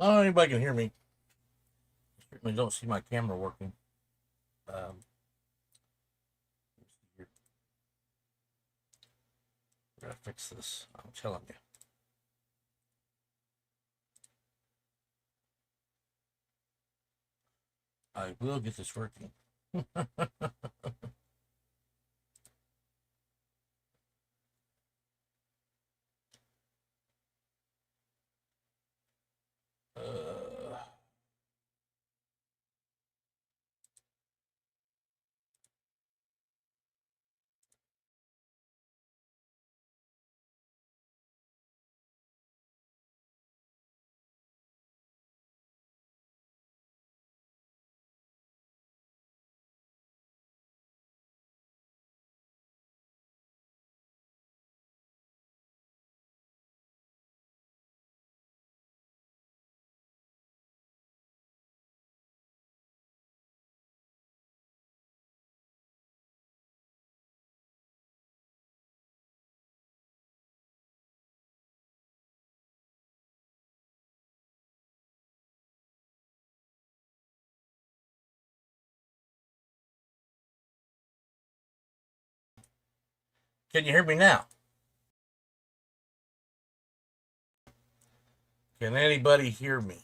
I don't know if anybody can hear me. I certainly don't see my camera working. Um, we're gonna fix this. I'm telling you. I will get this working. uh, can you hear me now? Can anybody hear me?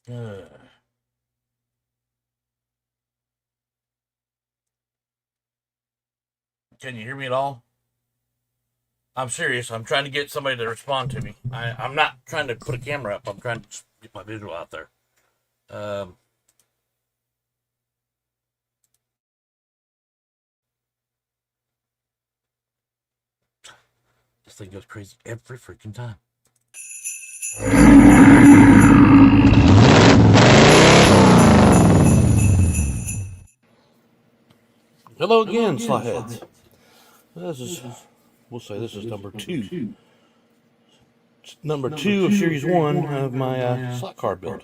Uh, can you hear me at all? I'm serious. I'm trying to get somebody to respond to me. I'm not trying to put a camera up. I'm trying to just get my visual out there. Um, this thing goes crazy every freaking time. Hello again, Slawheads. We'll say this is number two. Number two of series one of my slot car build.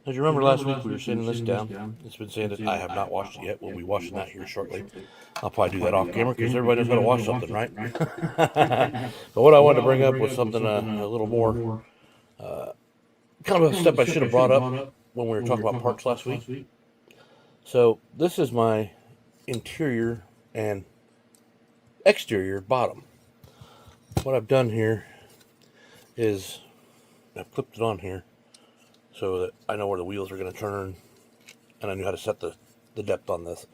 As you remember last week, we were sanding this down. It's been sanded. I have not washed it yet. We'll be washing that here shortly. I'll probably do that off camera because everybody knows how to wash something, right? But what I wanted to bring up was something a little more, kind of a step I should have brought up when we were talking about parts last week. So this is my interior and exterior bottom. What I've done here is I've clipped it on here so that I know where the wheels are going to turn, and I knew how to set the depth on this.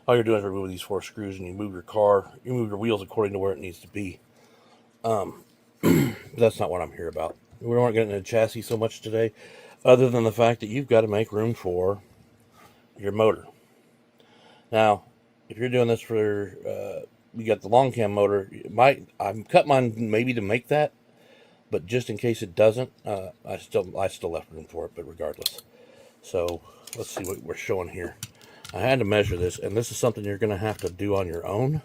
All you're doing is removing these 4 screws, and you move your wheels according to where it needs to be. That's not what I'm here about. We aren't getting into chassis so much today, other than the fact that you've got to make room for your motor. Now, if you're doing this for, you got the long cam motor, I've cut mine maybe to make that, but just in case it doesn't, I still left room for it, but regardless. So let's see what we're showing here. I had to measure this, and this is something you're going to have to do on your own.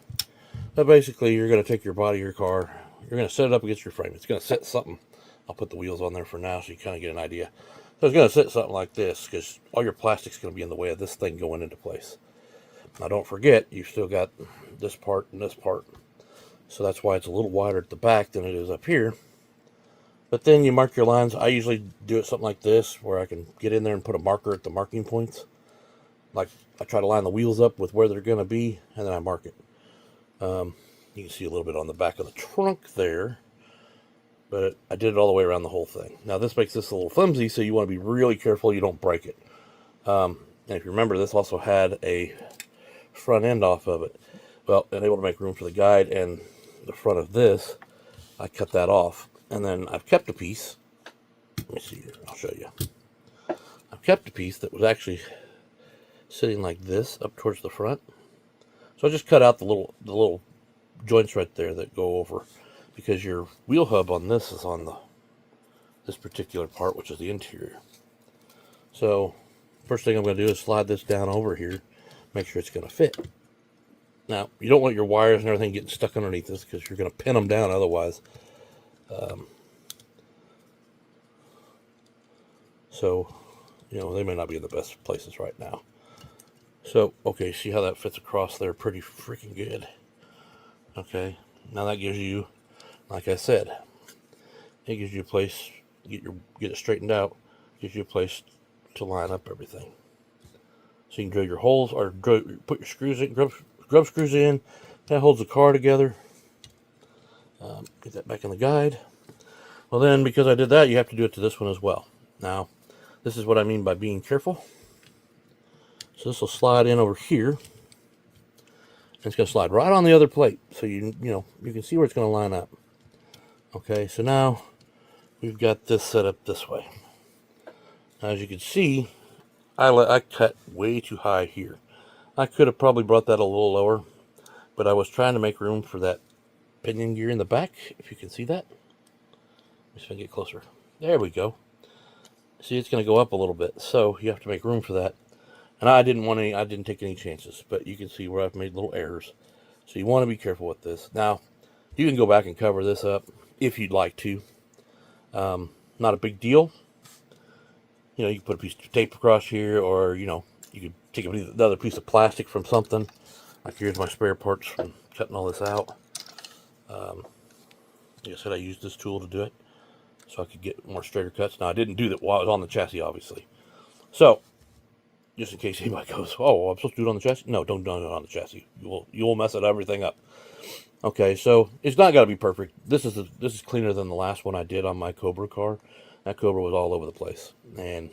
But basically, you're going to take your body of your car, you're going to set it up against your frame. It's going to sit something. I'll put the wheels on there for now so you kind of get an idea. So it's going to sit something like this because all your plastic's going to be in the way of this thing going into place. Now don't forget, you've still got this part and this part. So that's why it's a little wider at the back than it is up here. But then you mark your lines. I usually do it something like this, where I can get in there and put a marker at the marking points. Like, I try to line the wheels up with where they're going to be, and then I mark it. You can see a little bit on the back of the trunk there, but I did it all the way around the whole thing. Now, this makes this a little flimsy, so you want to be really careful you don't break it. And if you remember, this also had a front end off of it. Well, and able to make room for the guide and the front of this, I cut that off. And then I've kept a piece. Let me see here. I'll show you. I've kept a piece that was actually sitting like this up towards the front. So I just cut out the little joints right there that go over, because your wheel hub on this is on this particular part, which is the interior. So first thing I'm going to do is slide this down over here, make sure it's going to fit. Now, you don't want your wires and everything getting stuck underneath this, because you're going to pin them down otherwise. So, they may not be in the best places right now. So, okay, see how that fits across there pretty freaking good. Okay, now that gives you, like I said, it gives you a place, get it straightened out, gives you a place to line up everything. So you can drill your holes, or put your screws in, grub screws in. That holds the car together. Get that back in the guide. Well then, because I did that, you have to do it to this one as well. Now, this is what I mean by being careful. So this will slide in over here. And it's going to slide right on the other plate. So you can see where it's going to line up. Okay, so now we've got this set up this way. Now, as you can see, I cut way too high here. I could have probably brought that a little lower, but I was trying to make room for that pinion gear in the back, if you can see that. Let's see if I can get closer. There we go. See, it's going to go up a little bit, so you have to make room for that. And I didn't take any chances, but you can see where I've made little errors. So you want to be careful with this. Now, you can go back and cover this up if you'd like to. Not a big deal. You can put a piece of tape across here, or, you could take another piece of plastic from something. Like here's my spare parts from cutting all this out. Like I said, I used this tool to do it, so I could get more straighter cuts. Now, I didn't do that while I was on the chassis, obviously. So, just in case anybody goes, oh, I'm supposed to do it on the chassis? No, don't do it on the chassis. You will mess everything up. Okay, so it's not got to be perfect. This is cleaner than the last one I did on my Cobra car. That Cobra was all over the place. And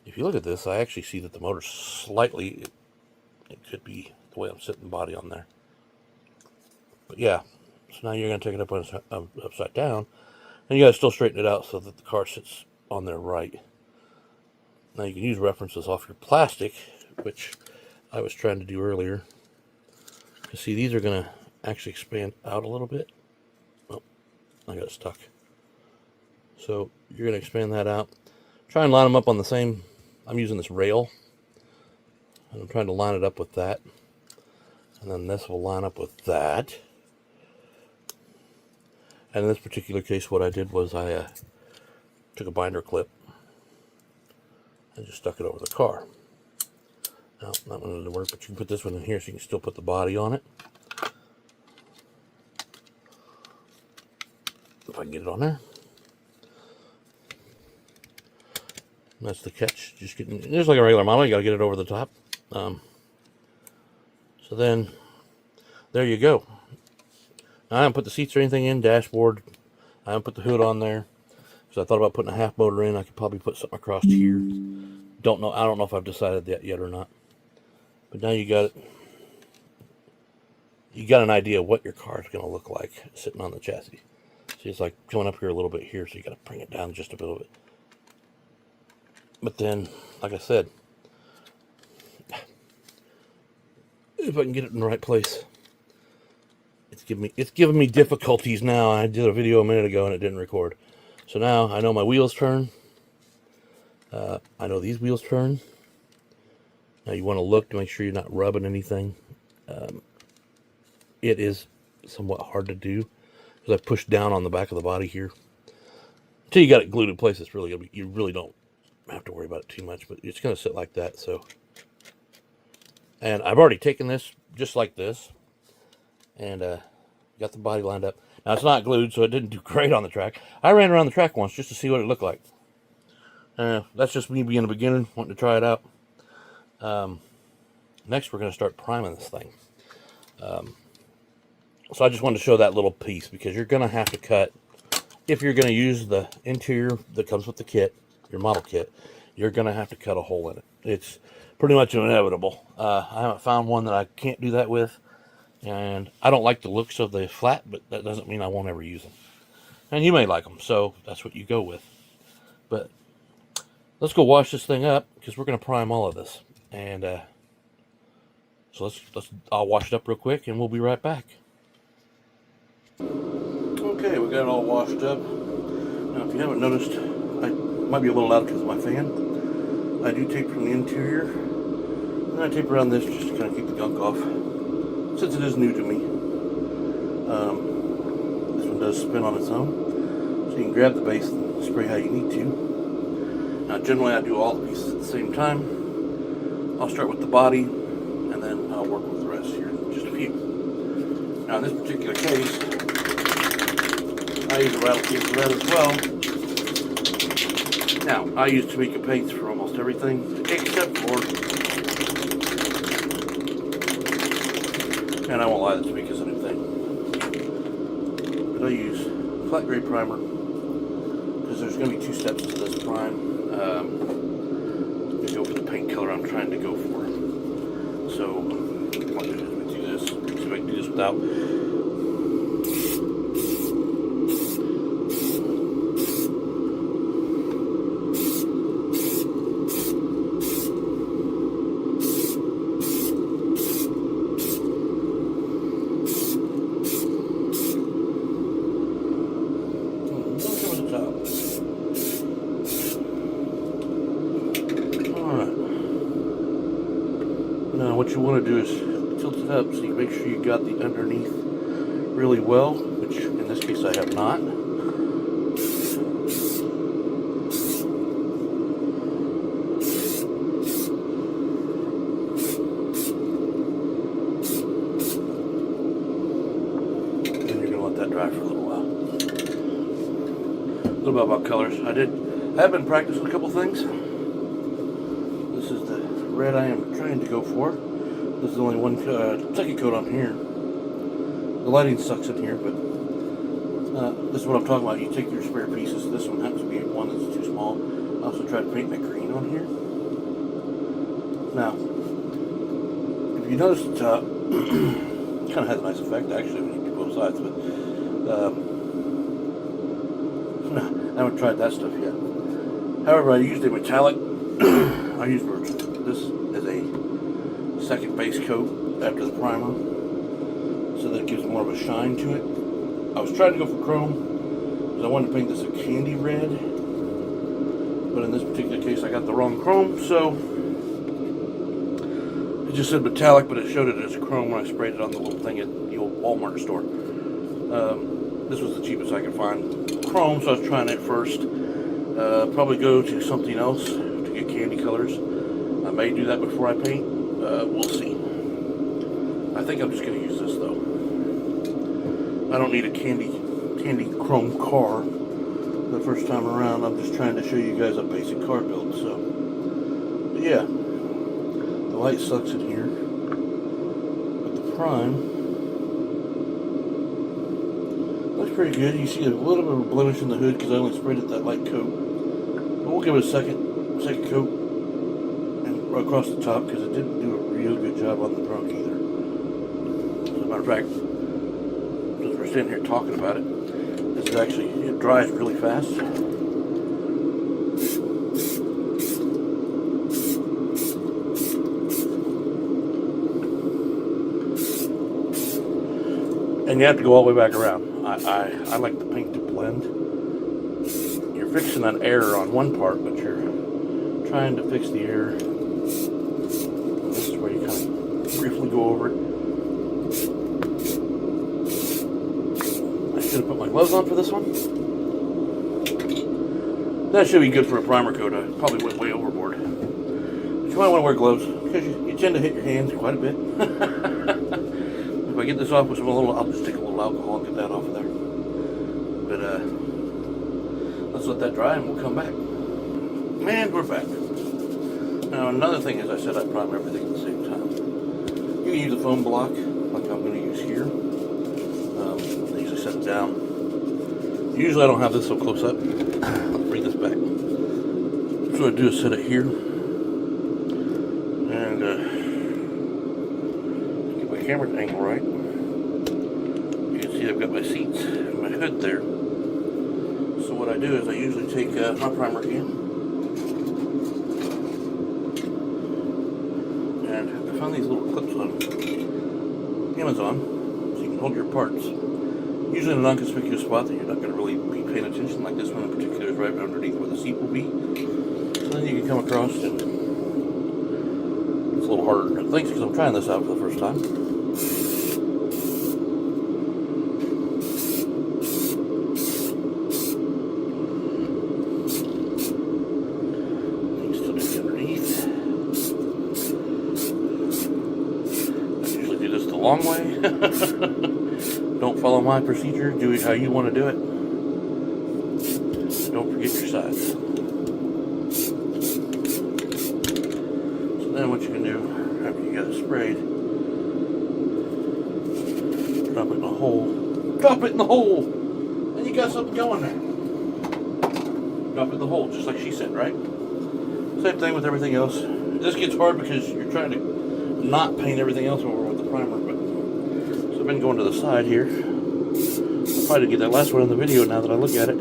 if you look at this, I actually see that the motor's slightly, it could be the way I'm sitting the body on there. But yeah, so now you're going to take it up upside down, and you got to still straighten it out so that the car sits on there right. Now you can use references off your plastic, which I was trying to do earlier. You see, these are going to actually expand out a little bit. Oh, I got stuck. So you're going to expand that out. Try and line them up on the same. I'm using this rail, and I'm trying to line it up with that. And then this will line up with that. And in this particular case, what I did was I took a binder clip and just stuck it over the car. Now, that one didn't work, but you can put this one in here so you can still put the body on it. If I can get it on there. And that's the catch. Just like a regular model, you got to get it over the top. So then, there you go. Now, I haven't put the seats or anything in, dashboard. I haven't put the hood on there. So I thought about putting a half motor in. I could probably put something across here. Don't know. I don't know if I've decided that yet or not. But now you got it. You got an idea of what your car is going to look like sitting on the chassis. See, it's like coming up here a little bit here, so you got to bring it down just a little bit. But then, like I said, if I can get it in the right place, it's giving me difficulties now. I did a video a minute ago and it didn't record. So now I know my wheels turn. I know these wheels turn. Now you want to look to make sure you're not rubbing anything. It is somewhat hard to do because I pushed down on the back of the body here. Until you got it glued in place, it's really gonna be, you really don't have to worry about it too much, but it's going to sit like that. So, and I've already taken this just like this and got the body lined up. Now it's not glued, so it didn't do great on the track. I ran around the track once just to see what it looked like. That's just me being a beginner, wanting to try it out. Next, we're going to start priming this thing. So I just wanted to show that little piece because you're going to have to cut, if you're going to use the interior that comes with the kit, your model kit, you're going to have to cut a hole in it. It's pretty much inevitable. I haven't found one that I can't do that with, and I don't like the looks of the flat, but that doesn't mean I won't ever use them. And you may like them, so that's what you go with. But let's go wash this thing up because we're going to prime all of this. And so I'll wash it up real quick, and we'll be right back. Okay, we got it all washed up. Now, if you haven't noticed, I might be a little loud because of my fan. I do tape from the interior, and I tape around this just to kind of keep the gunk off, since it is new to me. This one does spin on its own, so you can grab the base and spray how you need to. Now generally I do all the pieces at the same time. I'll start with the body and then I'll work with the rest here in just a few. Now in this particular case, I use a rattle key for that as well. Now, I use Tamika paints for almost everything, except for, and I won't lie, the Tamika's a new thing, but I use flat grade primer, because there's going to be 2 steps to this prime, to go for the paint color I'm trying to go for. So, what I'm going to do this, see if I can do this without. Now what you want to do is tilt it up so you make sure you got the underneath really well, which in this case I have not. And you're going to let that dry for a little while. A little bit about colors. I have been practicing a couple things. This is the red I am trying to go for. This is only one second coat on here. The lighting sucks in here, but this is what I'm talking about. You take your spare pieces. This one happens to be one that's too small. I also tried painting that green on here. Now, if you notice the top, kind of has a nice effect actually when you do both sides, but I haven't tried that stuff yet. However, I used a metallic. I used this as a second base coat after the primer, so that it gives more of a shine to it. I was trying to go for chrome because I wanted to paint this a candy red, but in this particular case I got the wrong chrome, so it just said metallic, but it showed it as a chrome when I sprayed it on the little thing at the old Walmart store. This was the cheapest I could find chrome, so I was trying it first. Probably go to something else to get candy colors. I may do that before I paint. We'll see. I think I'm just going to use this though. I don't need a candy chrome car the first time around. I'm just trying to show you guys a basic car build. So, but yeah, the light sucks in here, but the prime looks pretty good. You see a little bit of a blemish in the hood because I only sprayed it that light coat. But we'll give it a second coat and across the top because it didn't do a real good job on the trunk either. As a matter of fact, since we're sitting here talking about it, this is actually, it dries really fast. And you have to go all the way back around. I like the paint to blend. You're fixing an error on one part, but you're trying to fix the error. This is where you kind of briefly go over it. I should have put my gloves on for this one. That should be good for a primer coat. I probably went way overboard. But you might want to wear gloves because you tend to hit your hands quite a bit. If I get this off with some I'll just take a little alcohol and get that off of there. But let's let that dry and we'll come back. And we're back. Now another thing is I said I'd prime everything at the same time. You can use a foam block like I'm going to use here. I usually set it down. Usually I don't have this so close up. Let's bring this back. So what I do is set it here. And get my camera angle right. You can see I've got my seats and my hood there. So what I do is I usually take my primer again. And I found these little clips on Amazon so you can hold your parts. Usually in a non-conspicuous spot that you're not going to really be paying attention, like this one in particular is right underneath where the seat will be. So then you can come across and it's a little harder than it thinks because I'm trying this out for the first time. long way. Don't follow my procedure. Do it how you want to do it. Don't forget your sides. So then what you can do, after you got it sprayed, drop it in the hole. Drop it in the hole! And you got something going there. Drop it in the hole, just like she said, right? Same thing with everything else. This gets hard because you're trying to not paint everything else over with the primer, but so I've been going to the side here. I'll try to get that last one in the video now that I look at it.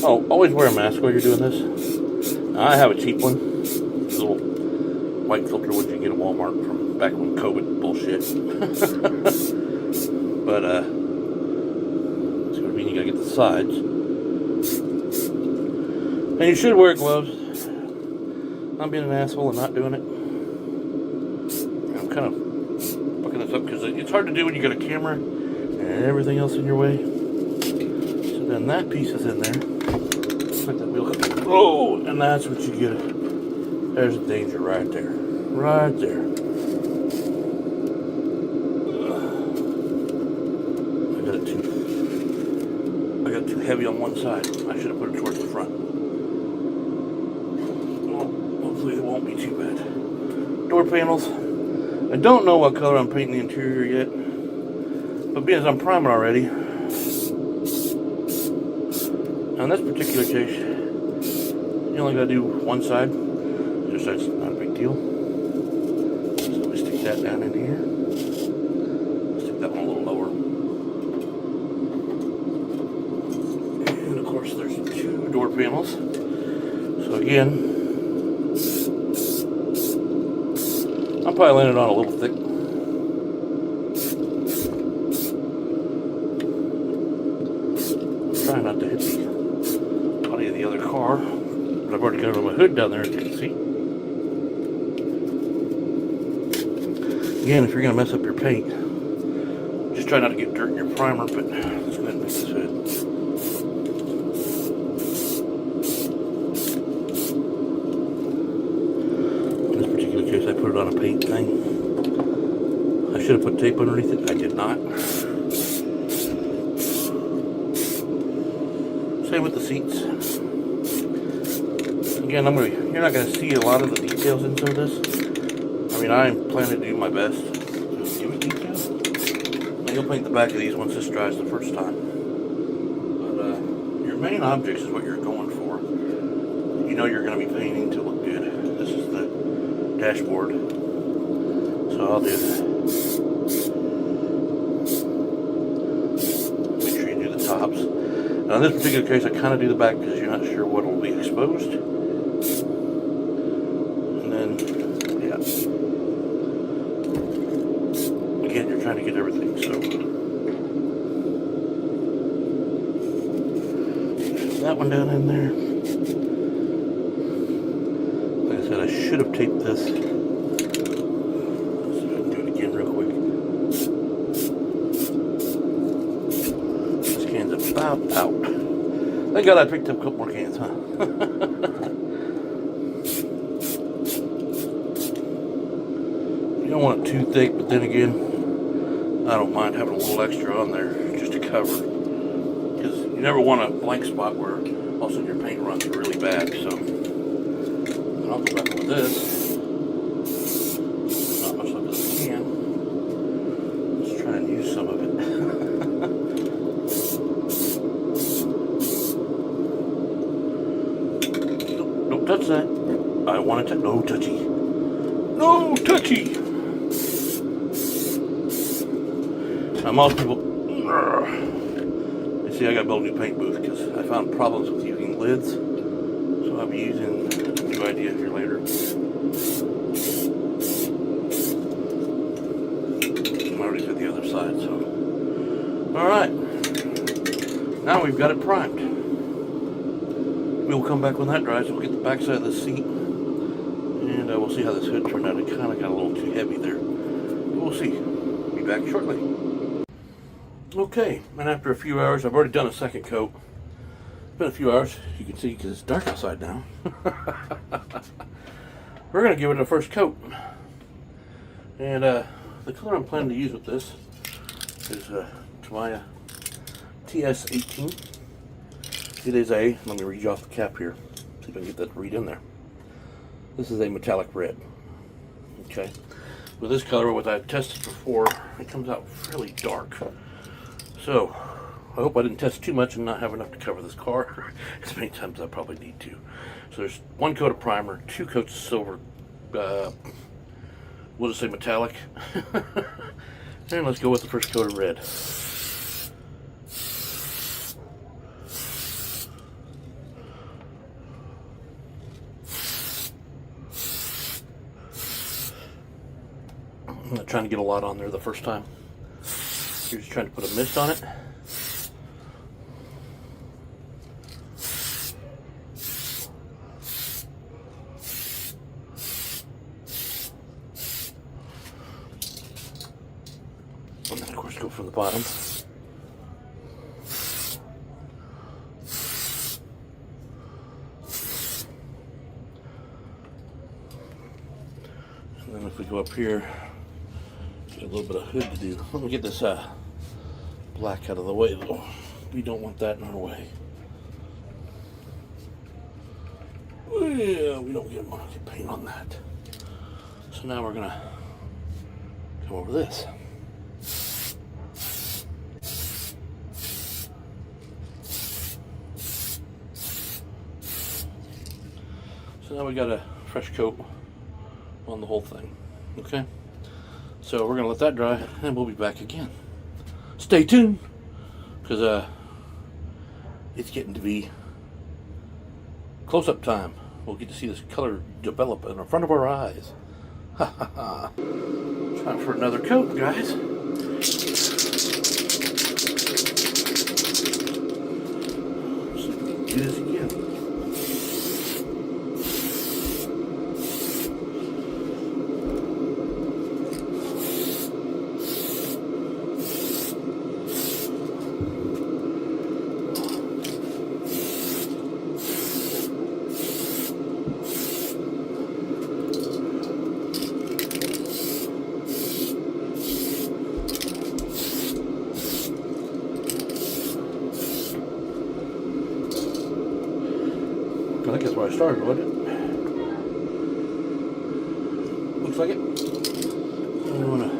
Oh, always wear a mask while you're doing this. Now, I have a cheap one. It's a little white filter one you can get at Walmart from back when COVID bullshit. But it's gonna mean you gotta get the sides. And you should wear gloves. I'm being an asshole and not doing it. I'm kind of fucking this up because it's hard to do when you got a camera and everything else in your way. So then that piece is in there. Like that wheel. Oh, and that's what you get. There's a danger right there. Right there. I got it too heavy on one side. I should have put it towards the front. Well, hopefully it won't be too bad. Door panels. I don't know what color I'm painting the interior yet. But being as I'm priming already, now in this particular case, you only gotta do one side. The other side's not a big deal. So we stick that down in here. Stick that one a little lower. And of course there's 2 door panels. So again, I'm probably laying it on a little thick. Trying not to hit the body of the other car, but I've already got my hood down there, as you can see. Again, if you're going to mess up your paint, just try not to get dirt in your primer, but let's go ahead and make this hood. In this particular case, I put it on a paint thing. I should have put tape underneath it. I did not. Same with the seats. Again, you're not going to see a lot of the details into this. I mean, I'm planning to do my best to give it details. And you'll paint the back of these once this dries the first time. But your main objects is what you're going for. You know you're going to be painting to look good. This is the dashboard. So I'll do that. Make sure you do the tops. Now in this particular case, I kind of do the back because you're not sure what will be exposed. And then, yeah. Again, you're trying to get everything, so. That one down in there. Like I said, I should have taped this. Let's do it again real quick. This can's about out. Thank God I picked up a couple more cans, huh? You don't want it too thick, but then again, I don't mind having a little extra on there just to cover. Because you never want a blank spot where all of a sudden your paint runs really bad. So, and I'll go back with this. Not much left of the can. Let's try and use some of it. Don't touch that. I want it to. No touchy. No touchy. Now most people, you see I got to build a new paint booth because I found problems with using lids. So I'll be using a new idea here later. I already did the other side, so. Alright. Now we've got it primed. We'll come back when that dries. We'll get the back side of the seat. And we'll see how this hood turned out. It kind of got a little too heavy there. But we'll see. Be back shortly. Okay, and after a few hours, I've already done a second coat. been a few hours, you can see, because it's dark outside now. We're going to give it a first coat. And the color I'm planning to use with this is Tamiya TS18. It is let me read you off the cap here, see if I can get that to read in there. This is a metallic red. Okay. With this color, what I've tested before, it comes out fairly dark. So, I hope I didn't test too much and not have enough to cover this car as many times as I probably need to. So there's 1 coat of primer, 2 coats of silver, we'll just say metallic. And let's go with the first coat of red. I'm not trying to get a lot on there the first time. You're just trying to put a mist on it. And then of course go from the bottom. And then if we go up here, a little bit of hood to do. Let me get this black out of the way though. We don't want that in our way. Yeah, we don't want to get paint on that. So now we're gonna come over this. So now we got a fresh coat on the whole thing. Okay. So we're gonna let that dry and we'll be back again. Stay tuned, because it's getting to be close-up time. We'll get to see this color develop in front of our eyes. Ha ha ha. Time for another coat, guys. Let's see if we can do this again. I think that's where I started, wasn't it? Looks like it. I want to.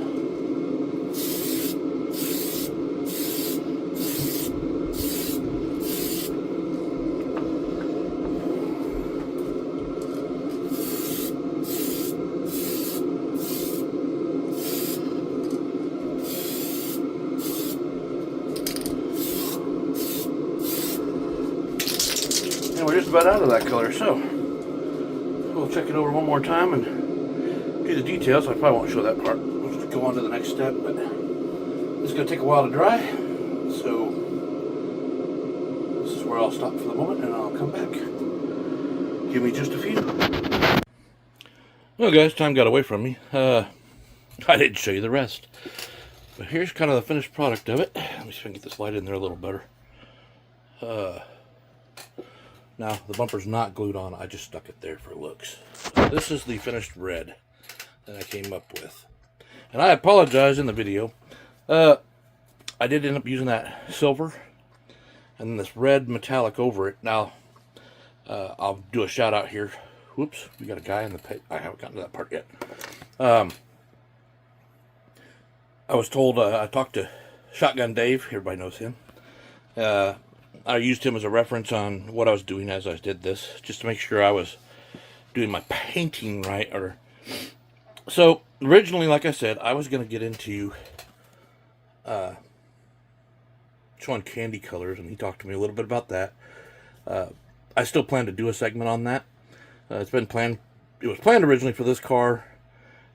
And we're just about out of that color, so we'll check it over one more time and do the details. I probably won't show that part. We'll just go on to the next step, but it's going to take a while to dry, so this is where I'll stop for the moment and I'll come back. Give me just a few. Well guys, time got away from me. I didn't show you the rest. But here's kind of the finished product of it. Let me see if I can get this light in there a little better. Now, the bumper's not glued on. I just stuck it there for looks. This is the finished red that I came up with. And I apologize in the video. I did end up using that silver and then this red metallic over it. Now, I'll do a shout out here. Whoops, we got a guy in the pit. I haven't gotten to that part yet. I was told, I talked to Shotgun Dave. Everybody knows him. I used him as a reference on what I was doing as I did this, just to make sure I was doing my painting right. So originally, like I said, I was going to get into showing candy colors, and he talked to me a little bit about that. I still plan to do a segment on that. It's been planned. It was planned originally for this car,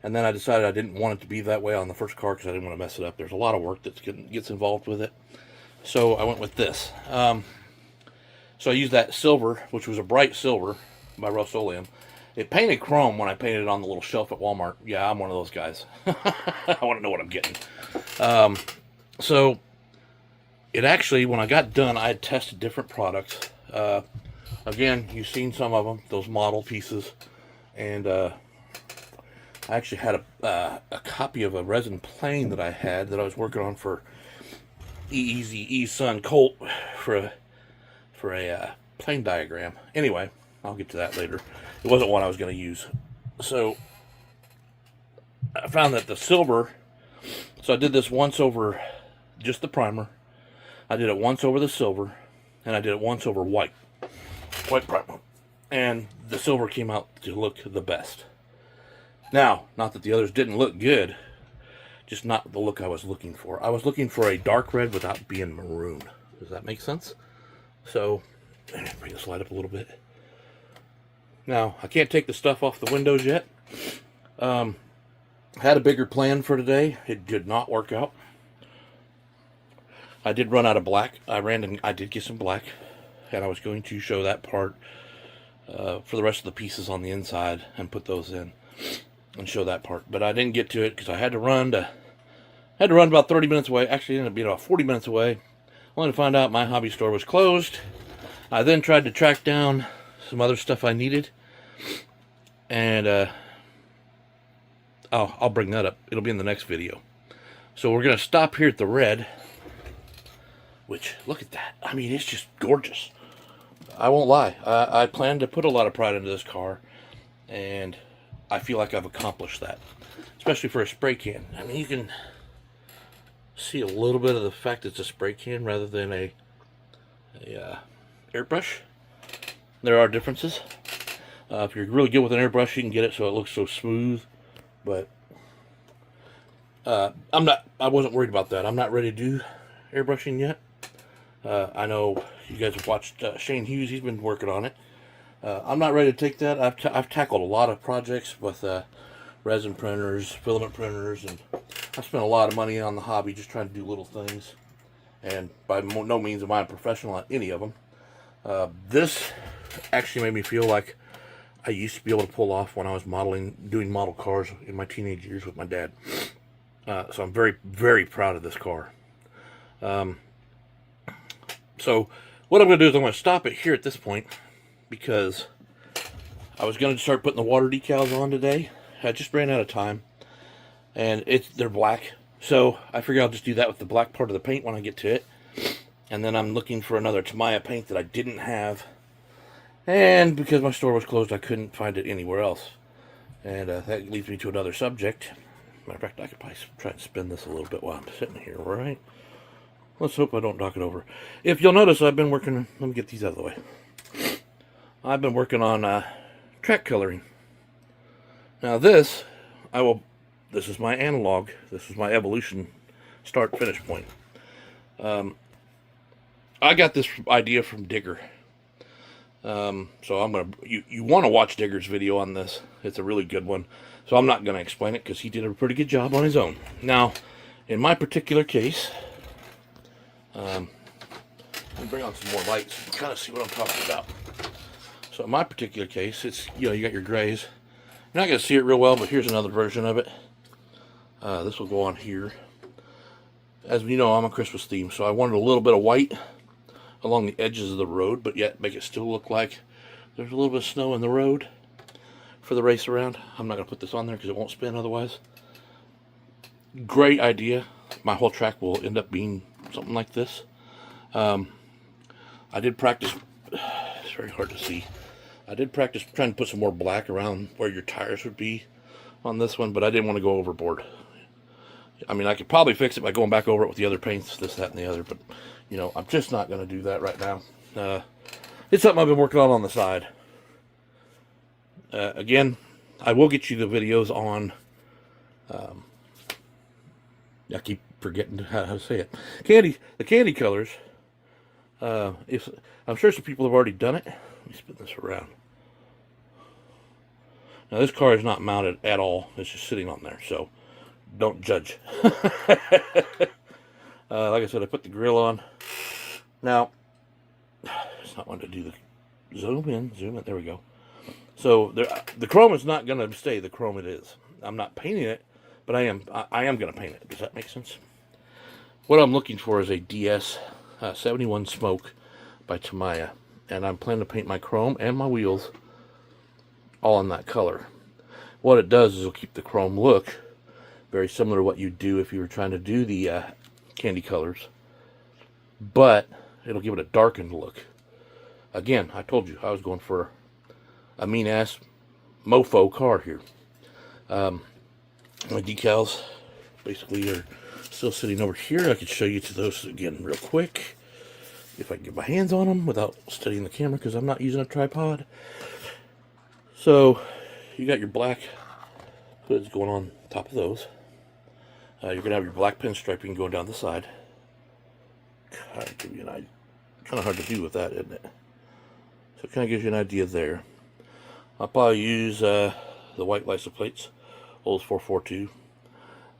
and then I decided I didn't want it to be that way on the first car because I didn't want to mess it up. There's a lot of work that gets involved with it. So I went with this. So I used that silver, which was a bright silver by Rust-Oleum. It painted chrome when I painted it on the little shelf at Walmart. Yeah, I'm one of those guys. I want to know what I'm getting. So it actually, when I got done, I had tested different products. Again, you've seen some of them, those model pieces. And I actually had a copy of a resin plane that I had that I was working on for E-Sun Colt for a plane diagram. Anyway, I'll get to that later. It wasn't one I was going to use. So I found that the silver, so I did this once over just the primer. I did it once over the silver, and I did it once over white primer. And the silver came out to look the best. Now, not that the others didn't look good, just not the look I was looking for. I was looking for a dark red without being maroon. Does that make sense? So, bring this light up a little bit. Now, I can't take the stuff off the windows yet. I had a bigger plan for today. It did not work out. I did run out of black. I did get some black, and I was going to show that part for the rest of the pieces on the inside and put those in and show that part. But I didn't get to it because I had to run about 30 minutes away. Actually, it ended up being about 40 minutes away. Only to find out my hobby store was closed. I then tried to track down some other stuff I needed, and I'll bring that up. It'll be in the next video. So we're gonna stop here at the red, which, look at that. I mean, it's just gorgeous. I won't lie. I plan to put a lot of pride into this car, and I feel like I've accomplished that, especially for a spray can. I mean, you can see a little bit of the fact it's a spray can rather than a airbrush. There are differences. If you're really good with an airbrush, you can get it so it looks so smooth. But I wasn't worried about that. I'm not ready to do airbrushing yet. I know you guys have watched Shane Hughes. He's been working on it. I'm not ready to take that. I've tackled a lot of projects with resin printers, filament printers, and I've spent a lot of money on the hobby just trying to do little things. And by no means am I a professional at any of them. This actually made me feel like I used to be able to pull off when I was doing model cars in my teenage years with my dad. So I'm very, very proud of this car. So what I'm going to do is I'm going to stop it here at this point, because I was going to start putting the water decals on today. I just ran out of time, and they're black. So I figure I'll just do that with the black part of the paint when I get to it. And then I'm looking for another Tamiya paint that I didn't have. And because my store was closed, I couldn't find it anywhere else. And that leads me to another subject. Matter of fact, I could probably try and spin this a little bit while I'm sitting here, right? Let's hope I don't knock it over. If you'll notice, I've been working... Let me get these out of the way. I've been working on track coloring. Now this is my analog. This is my evolution start-finish point. I got this idea from Digger. So I'm going to... You want to watch Digger's video on this. It's a really good one. So I'm not going to explain it because he did a pretty good job on his own. Now, in my particular case... let me bring on some more lights and kind of see what I'm talking about. So in my particular case, it's, you got your grays. You're not going to see it real well, but here's another version of it. This will go on here. As you know, I'm a Christmas theme, so I wanted a little bit of white along the edges of the road, but yet make it still look like there's a little bit of snow in the road for the race around. I'm not going to put this on there because it won't spin otherwise. Great idea. My whole track will end up being something like this. I did practice. It's very hard to see. I did practice trying to put some more black around where your tires would be on this one, but I didn't want to go overboard. I mean, I could probably fix it by going back over it with the other paints, this, that, and the other, but, I'm just not going to do that right now. It's something I've been working on the side. Again, I will get you the videos on, I keep forgetting how to say it. The candy colors. I'm sure some people have already done it. Let me spin this around. Now this car is not mounted at all. It's just sitting on there, so don't judge. Like I said, I put the grill on. Now, it's not wanting to do the zoom in. There we go. So the chrome is not going to stay the chrome it is. I'm not painting it, but I am going to paint it. Does that make sense? What I'm looking for is a DS 71 Smoke by Tamiya. and I'm planning to paint my chrome and my wheels all in that color. What it does is it'll keep the chrome look very similar to what you do if you were trying to do the candy colors, but it'll give it a darkened look. Again, I told you I was going for a mean-ass mofo car here. My decals basically are still sitting over here. I could show you to those again real quick if I can get my hands on them without steadying the camera, because I'm not using a tripod. So you got your black hoods going on top of those. You're going to have your black pinstriping going down the side. Kind of give you an idea. Kind of hard to do with that, isn't it? So it kind of gives you an idea there. I'll probably use the white license plates, Olds 442.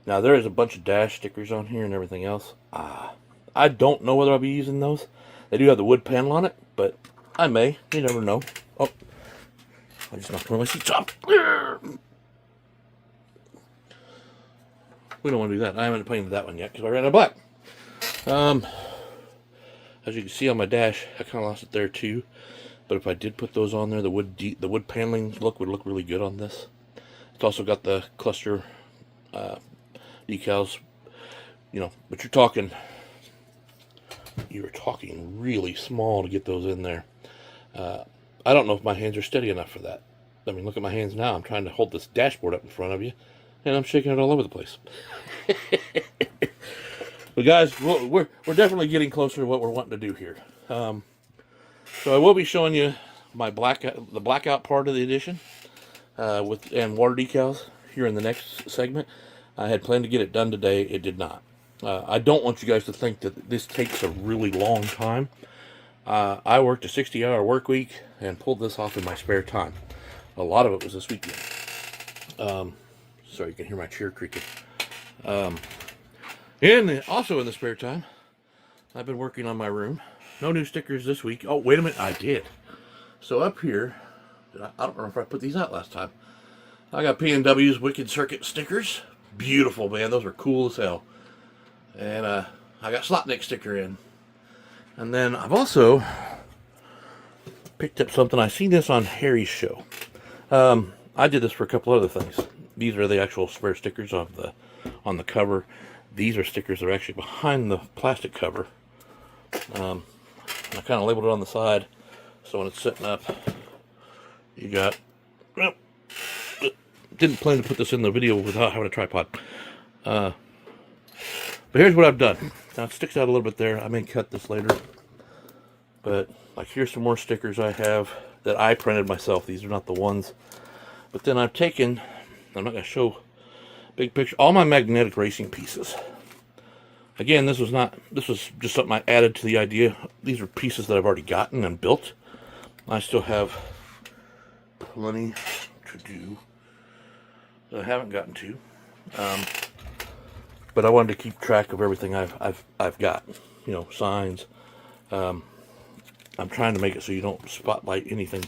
Now there is a bunch of dash stickers on here and everything else. I don't know whether I'll be using those. They do have the wood panel on it, but I may. You never know. Oh, I just knocked one of my seats off. We don't want to do that. I haven't painted that one yet because I ran out of black. As you can see on my dash, I kind of lost it there too. But if I did put those on there, the wood paneling look would look really good on this. It's also got the cluster decals, you know, but you're talking really small to get those in there. I don't know if my hands are steady enough for that. I mean, look at my hands now. I'm trying to hold this dashboard up in front of you, and I'm shaking it all over the place. But guys, we're definitely getting closer to what we're wanting to do here. So I will be showing you my the blackout part of the edition and water decals here in the next segment. I had planned to get it done today. It did not. I don't want you guys to think that this takes a really long time. I worked a 60-hour work week and pulled this off in my spare time. A lot of it was this weekend. Sorry, you can hear my chair creaking. And also in the spare time, I've been working on my room. No new stickers this week. Oh, wait a minute, I did. So up here, I don't remember if I put these out last time. I got P&W's Wicked Circuit stickers. Beautiful, man. Those are cool as hell. And I got Slotnick sticker in. And then I've also picked up something. I seen this on Harry's show. I did this for a couple other things. These are the actual spare stickers on the cover. These are stickers that are actually behind the plastic cover. I kind of labeled it on the side, so when it's sitting up, you got. Well, didn't plan to put this in the video without having a tripod. But here's what I've done. Now it sticks out a little bit there. I may cut this later. But like here's some more stickers I have that I printed myself. These are not the ones. But then I've taken, I'm not going to show big picture, all my magnetic racing pieces. Again, this was just something I added to the idea. These are pieces that I've already gotten and built. I still have plenty to do that I haven't gotten to. But I wanted to keep track of everything I've got. You know, signs. I'm trying to make it so you don't spotlight anything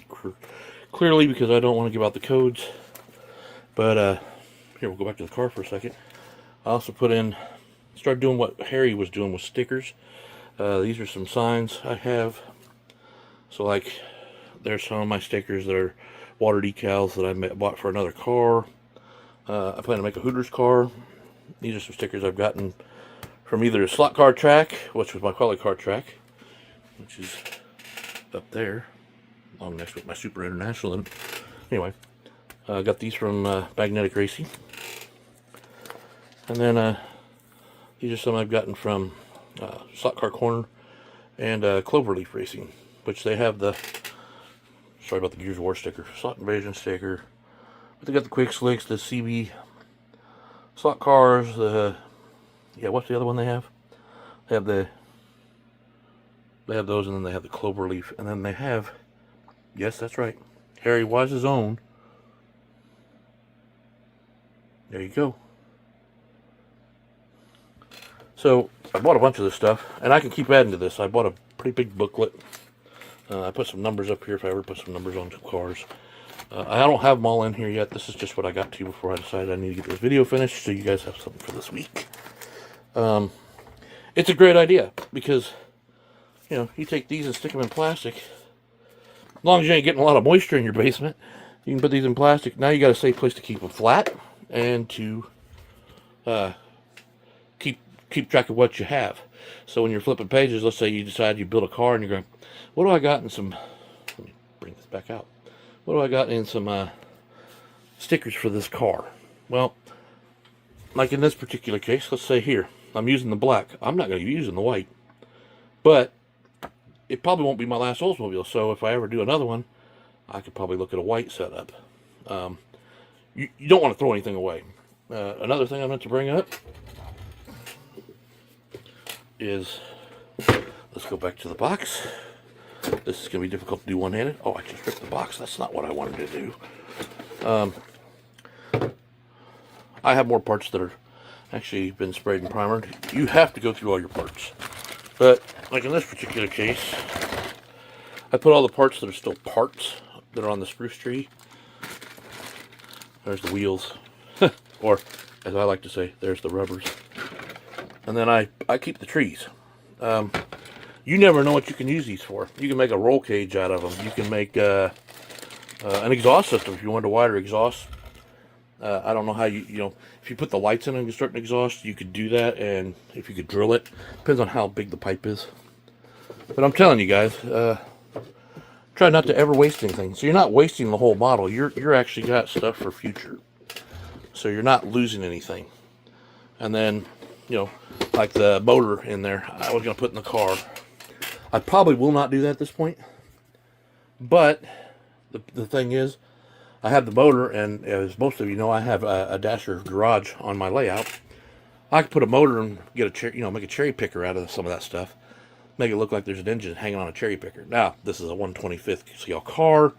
clearly because I don't want to give out the codes. But here, we'll go back to the car for a second. I also started doing what Harry was doing with stickers. These are some signs I have. So like, there's some of my stickers that are water decals that I bought for another car. I plan to make a Hooters car. These are some stickers I've gotten from either a slot car track, which was my quality car track, which is up there, along next with my Super International in it. Anyway, I got these from Magnetic Racing. And then these are some I've gotten from Slot Car Corner and Cloverleaf Racing, which they have the, sorry about the Gears of War sticker, Slot Invasion sticker. But they got the Quick Slicks, the CB slot cars, what's the other one they have? They have those, and then they have the Cloverleaf, and then they have, yes, that's right, Harry Wise's own. There you go. So I bought a bunch of this stuff, and I can keep adding to this. I bought a pretty big booklet. I put some numbers up here if I ever put some numbers on cars. I don't have them all in here yet. This is just what I got to before I decided I need to get this video finished, so you guys have something for this week. It's a great idea because, you know, you take these and stick them in plastic, As long as you ain't getting a lot of moisture in your basement, you can put these in plastic. Now you got a safe place to keep them flat and to keep track of what you have. So when you're flipping pages, let's say you decide you build a car and you're going, what do I got in some, let me bring this back out. What do I got in some stickers for this car? Well, like in this particular case, let's say here, I'm using the black. I'm not going to be using the white. But it probably won't be my last Oldsmobile, so if I ever do another one, I could probably look at a white setup. You don't want to throw anything away. Another thing I meant to bring up is, let's go back to the box. This is going to be difficult to do one-handed. Oh, I just ripped the box. That's not what I wanted to do. I have more parts that are actually been sprayed and primered. You have to go through all your parts. But, like in this particular case, I put all the parts that are still parts that are on the spruce tree. There's the wheels. Or, as I like to say, there's the rubbers. And then I keep the trees. You never know what you can use these for. You can make a roll cage out of them. You can make an exhaust system if you want a wider exhaust. I don't know how if you put the lights in a certain exhaust, you could do that, and if you could drill it, depends on how big the pipe is. But I'm telling you guys, try not to ever waste anything. So you're not wasting the whole model. You're actually got stuff for future. So you're not losing anything. And then, like the motor in there, I was going to put in the car. I probably will not do that at this point. But the thing is, I have the motor, and as most of you know, I have a Dasher garage on my layout. I could put a motor and get make a cherry picker out of some of that stuff. Make it look like there's an engine hanging on a cherry picker. Now, this is a 125th scale car,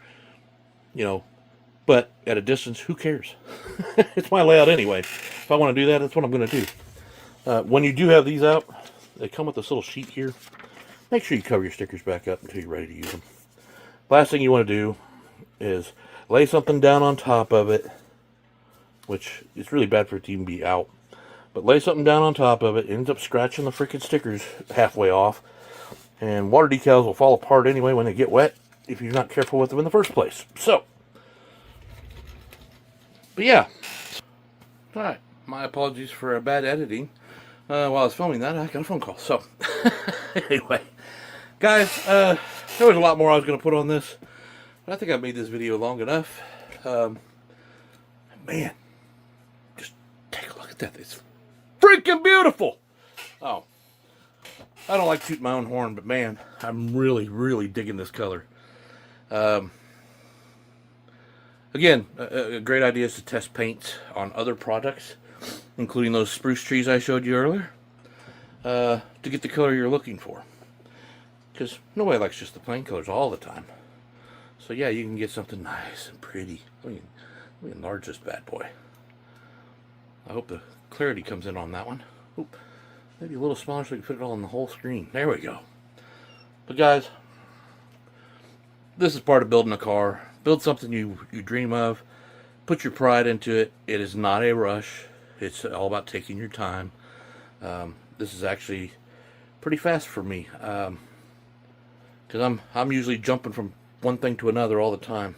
but at a distance, who cares? It's my layout anyway. If I want to do that, that's what I'm going to do. When you do have these out, they come with this little sheet here. Make sure you cover your stickers back up until you're ready to use them. Last thing you want to do is lay something down on top of it, which is really bad for it to even be out. But lay something down on top of it, ends up scratching the freaking stickers halfway off, and water decals will fall apart anyway when they get wet if you're not careful with them in the first place. So, but yeah. Alright, my apologies for bad editing. While I was filming that, I got a phone call. So, anyway, guys, there was a lot more I was going to put on this, but I think I made this video long enough. Man, just take a look at that. It's freaking beautiful. Oh, I don't like tooting my own horn, but man, I'm really, really digging this color. Again, a great idea is to test paints on other products, including those spruce trees I showed you earlier, to get the color you're looking for. Because nobody likes just the plain colors all the time. So yeah, you can get something nice and pretty. Let me enlarge this bad boy. I hope the clarity comes in on that one. Oop, maybe a little smaller so we can fit it all on the whole screen. There we go. But guys, this is part of building a car. Build something you dream of. Put your pride into it. It is not a rush. It's all about taking your time. This is actually pretty fast for me. Because I'm usually jumping from one thing to another all the time.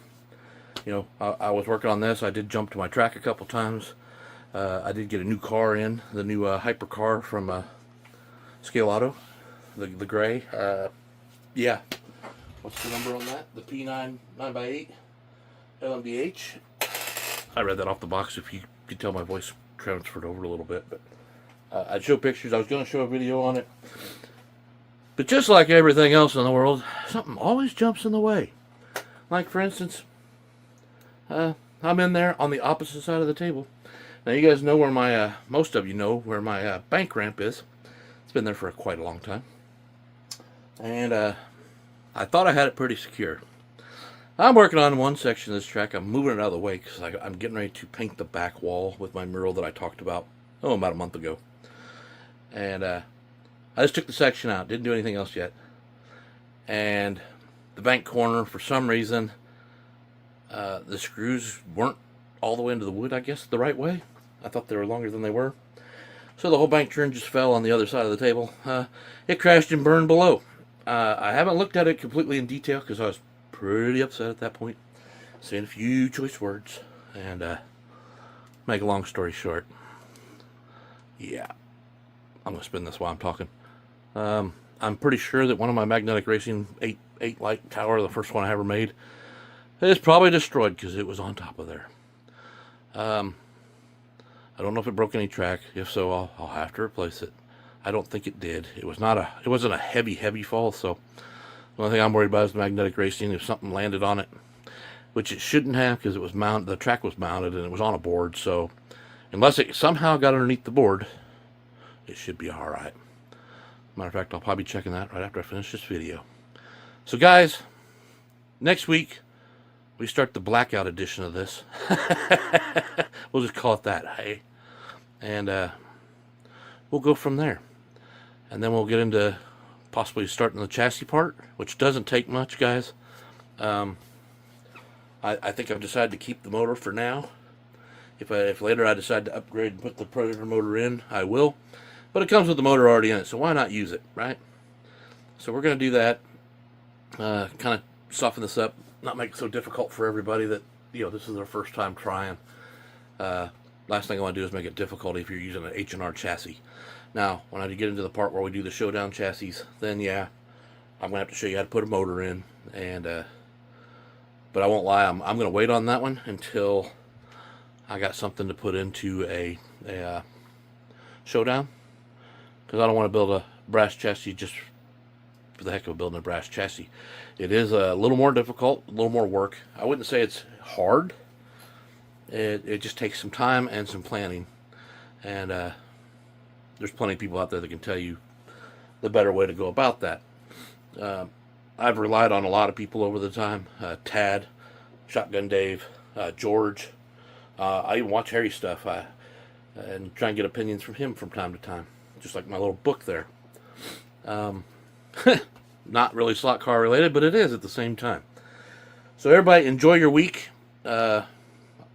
I was working on this. I did jump to my track a couple times. I did get a new x in, the new hypercar from Scale Auto, the gray. Yeah. What's the number on that? The P9 9x8 LMDH. I read that off the box. If you could tell, my voice transferred over a little bit, but I'd show pictures. I was going to show a video on it. But just like everything else in the world, something always jumps in the way. Like, for instance, I'm in there on the opposite side of the table. Now, you guys know where my, most of you know where my bank ramp is. It's been there for quite a long time. And I thought I had it pretty secure. I'm working on one section of this track. I'm moving it out of the way because I'm getting ready to paint the back wall with my mural that I talked about, about a month ago. And I just took the section out. Didn't do anything else yet. And the bank corner, for some reason, the screws weren't all the way into the wood, I guess, the right way. I thought they were longer than they were. So the whole bank trim just fell on the other side of the table. It crashed and burned below. I haven't looked at it completely in detail because I was pretty upset at that point, saying a few choice words, and make a long story short, yeah, I'm gonna spin this while I'm talking. I'm pretty sure that one of my Magnetic Racing 8 light tower, the first one I ever made, is probably destroyed because it was on top of there. I don't know if it broke any track. If so, I'll have to replace it. I don't think it did. It wasn't a heavy fall. So the only thing I'm worried about is the Magnetic Racing. If something landed on it, which it shouldn't have, because it was mounted. The track was mounted and it was on a board. So unless it somehow got underneath the board, it should be all right. Matter of fact, I'll probably be checking that right after I finish this video. So guys, next week we start the blackout edition of this. We'll just call it that, hey? And we'll go from there. And then we'll get into possibly starting the chassis part, which doesn't take much, guys. I think I've decided to keep the motor for now. If later I decide to upgrade and put the Predator motor in, I will. But it comes with the motor already in it, so why not use it, right? So we're going to do that. Kind of soften this up, not make it so difficult for everybody that, this is their first time trying. Last thing I want to do is make it difficult if you're using an H&R chassis. Now, when I get into the part where we do the showdown chassis, then yeah, I'm going to have to show you how to put a motor in. And but I won't lie, I'm going to wait on that one until I got something to put into a showdown. Because I don't want to build a brass chassis just for the heck of building a brass chassis. It is a little more difficult, a little more work. I wouldn't say it's hard. It just takes some time and some planning. And there's plenty of people out there that can tell you the better way to go about that. I've relied on a lot of people over the time. Tad, Shotgun Dave, George. I even watch Harry stuff and try and get opinions from him from time to time. Just like my little book there. Not really slot car related, but it is at the same time. So everybody enjoy your week. I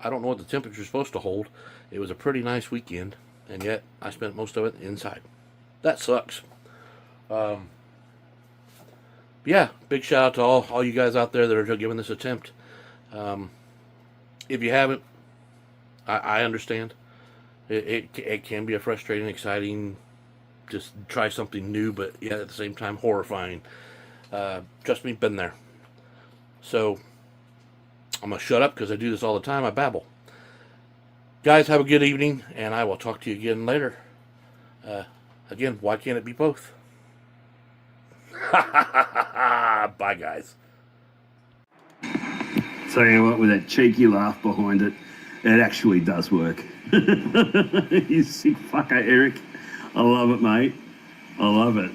don't know what the temperature is supposed to hold. It was a pretty nice weekend, and yet I spent most of it inside. That sucks. Yeah, big shout out to all you guys out there that are giving this attempt. If you haven't, I understand. It can be a frustrating, exciting, just try something new, but yeah, at the same time horrifying. Trust me, been there. So I'm gonna shut up because I do this all the time. I babble. Guys, have a good evening, and I will talk to you again later. Again, why can't it be both? Bye, guys. Tell you what, with that cheeky laugh behind it, it actually does work. You sick fucker, Eric. I love it, mate. I love it.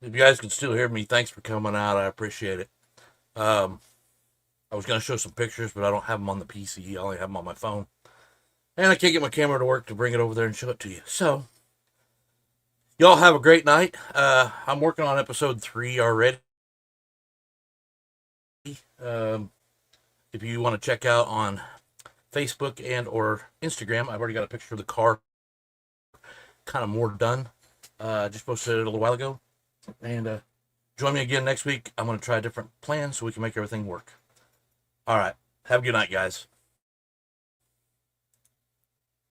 If you guys can still hear me, thanks for coming out. I appreciate it. I was going to show some pictures, but I don't have them on the PC. I only have them on my phone. And I can't get my camera to work to bring it over there and show it to you. So, y'all have a great night. I'm working on episode 3 already. If you want to check out on Facebook and or Instagram, I've already got a picture of the car kind of more done. Just posted it a little while ago. And join me again next week. I'm going to try a different plan so we can make everything work. All right. Have a good night, guys.